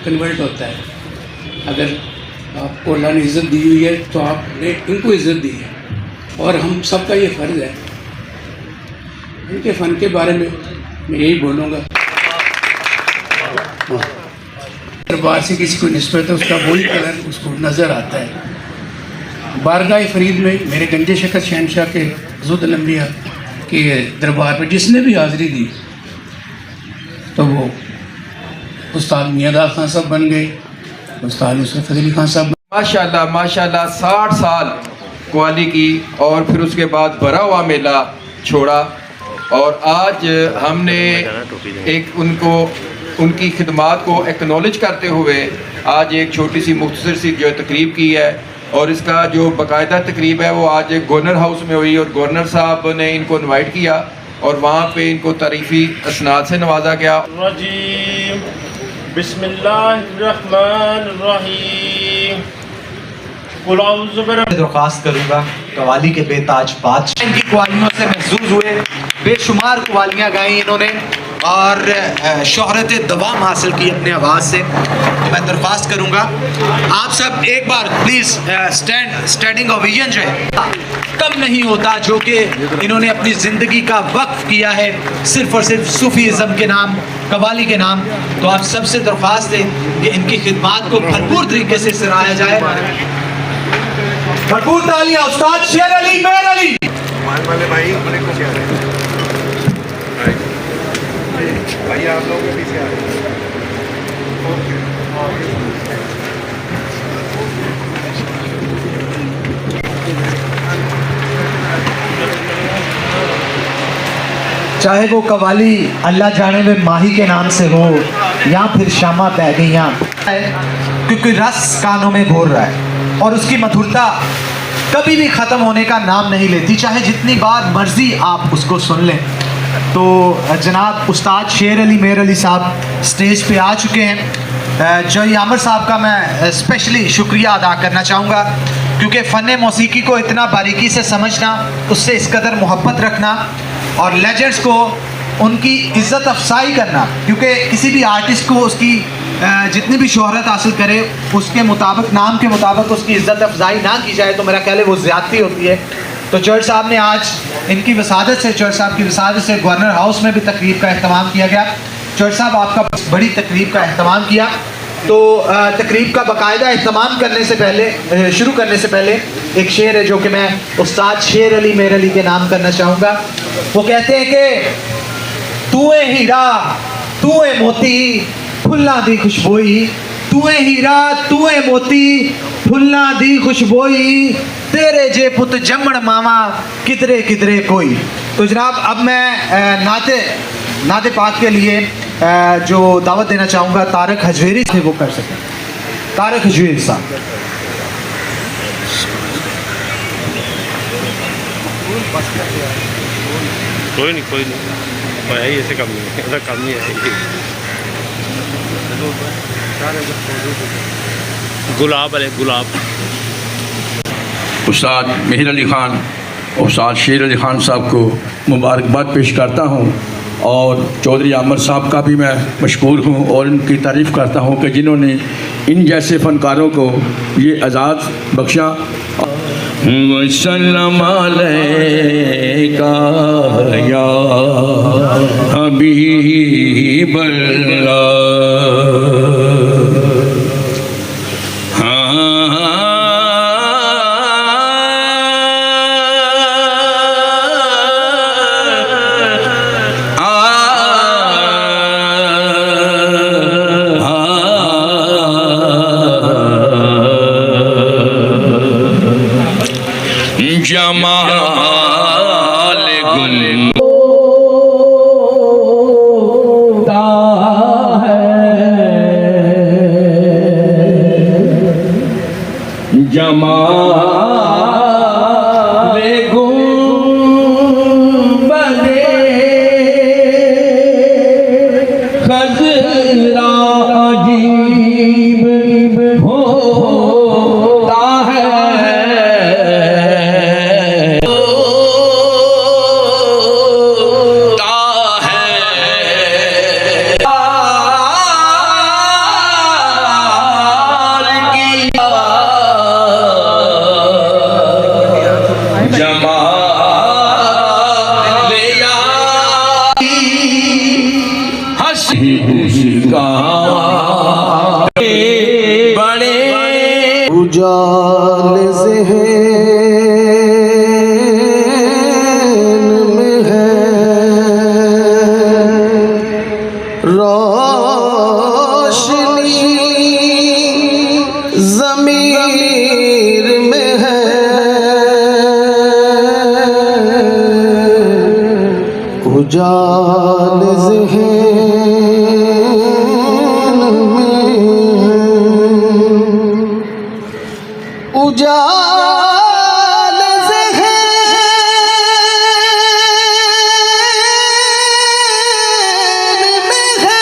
Convert होता है। अगर आपको अल्लाह ने इज़्ज़त दी हुई है तो आपने इनको इज़्ज़त दी है, और हम सबका ये फ़र्ज़ है। इनके फ़न के बारे में मैं यही बोलूँगा, दरबार से किसी को निस्बत है उसका वही कलर उसको नज़र आता है। बारगाह फरीद में मेरे गंजे शकर शहनशाह के ज़ुद लम्बिया के दरबार पर जिसने भी हाज़िरी दी तो वो उस्ताद मियाँदार खान साहब बन गए, उस्ताद नुसरत फज़ल खान साहब। माशाल्लाह माशाल्लाह 60 साल कव्वाली की और फिर उसके बाद भरा हुआ मेला छोड़ा, और आज हमने एक उनकी खिदमात को एक्नॉलेज करते हुए आज एक छोटी सी मुख्तसर सी जो तकरीब की है, और इसका जो बाकायदा तकरीब है वो आज गवर्नर हाउस में हुई, और गवर्नर साहब ने इनको इनवाइट किया और वहाँ पे इनको तारीफ़ी असनाद से नवाजा गया। दरख्वास्त करूँगा कवाली के बेताज बादशाह, इनकी कवालियों से महसूस हुए, बेशुमार कवालियाँ गाई इन्होंने और शोहरत दवाम हासिल की अपने आवाज़ से। तो मैं दरख्वास्त करूँगा आप सब एक बार प्लीज़ स्टैंडिंग ओवेशन जो है कम नहीं होता जो कि इन्होंने अपनी ज़िंदगी का वक्फ किया है सिर्फ़ और सिर्फ सूफ़ीज़म के नाम, कवाली के नाम। तो आप सबसे दरख्वास्त है कि इनकी खिदमात को भरपूर तरीके से सराहा जाए। भरपूर तालियां उस्ताद शेर अली मेर अली वाले भाई अपने पीछे आ रहे हैं, भाई आप लोगों के पीछे आ रहे हैं। चाहे वो कवाली अल्लाह जाने में माही के नाम से हो या फिर शामा बह गईयाँ, क्योंकि रस कानों में घोर रहा है और उसकी मधुरता कभी भी ख़त्म होने का नाम नहीं लेती, चाहे जितनी बार मर्ज़ी आप उसको सुन लें। तो जनाब उस्ताद शेर अली मेर अली साहब स्टेज पे आ चुके हैं। जॉय आमिर साहब का मैं स्पेशली शुक्रिया अदा करना चाहूँगा, क्योंकि फ़न मौसीकी को इतना बारीकी से समझना, उससे इस कदर मोहब्बत रखना और लेजेंड्स को उनकी इज़्ज़त अफसाई करना, क्योंकि किसी भी आर्टिस्ट को उसकी जितनी भी शोहरत हासिल करे उसके मुताबिक, नाम के मुताबिक उसकी इज़्ज़त अफजाई ना की जाए तो मेरा ख्याल है वो ज़्यादती होती है। तो चौधरी साहब ने आज इनकी वसादत से, चौधरी साहब की वसादत से गवर्नर हाउस में भी तकरीब का अहतमाम किया गया। चौधरी साहब आपका बड़ी तकरीब का अहतमाम किया, तो तकरीब का बाकायदा अहतमाम करने से पहले, शुरू करने से पहले एक शेर है जो कि मैं उस्ताद शेर अली मेर अली के नाम करना चाहूँगा। वो कहते हैं कि तू है हीरा तू है मोती फुल्ला दी खुशबोई, तू है हीरा तू है मोती फुल्ला दी खुशबोई, तेरे जे पुत जमण मावा किधरे किधरे कोई। तो जनाब अब मैं नाते पाक के लिए जो दावत देना चाहूँगा तारक हजवेरी से वो कर सकें। तारक हजवेरी साहब। कोई नहीं ऐसे कम नहीं है, ऐसा कम नहीं है। गुलाब अरे गुलाब। उस्ताद मेहर अली ख़ान, उस्ताद शेर अली ख़ान साहब को मुबारकबाद पेश करता हूँ, और चौधरी आमिर साहब का भी मैं मशकूर हूँ और इनकी तारीफ़ करता हूँ कि जिन्होंने इन जैसे फ़नकारों को ये आज़ाद बख्शा। वसल्लम अलैका या हबीब अल्लाह। जमाल गुल जमाल गुंबदे खजरा अजीब होता है। उजाल ज़हन में है, रोशनी ज़मीर में है, उजाल ज़हन में, उजाल ज़हन में है,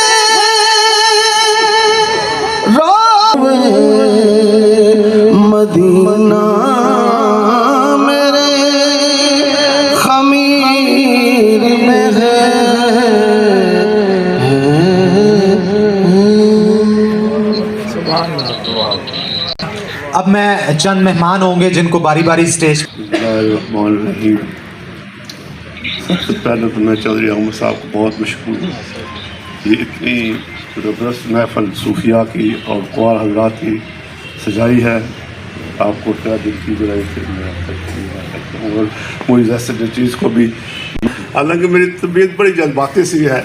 मदीना मेरे खमीर में है। अब मैं चंद मेहमान होंगे जिनको बारी बारी स्टेज। बिस्मिल्लाहिर्रहमानिर्रहीम। सबसे पहले तो मैं चौधरी अहमद साहब को बहुत मशहूर हूँ। ये इतनी ज़बरदस्त महफल सूफिया की और क़वार हज़रात की सजाई है, आपको क्या दिल की बुराई से मैं सकता हूँ। और मुझे जैसे चीज़ को भी, हालांकि मेरी तबीयत बड़ी जज्बाती सी है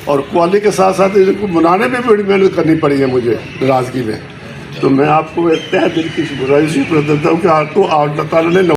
और क्वालिटी के साथ साथ इनको मनाने में बड़ी मेहनत करनी पड़ी है मुझे नाराज़गी में। तो मैं आपको एक तह दिल की बुराई से देता हूँ कि आपको अल्लाह ताला ने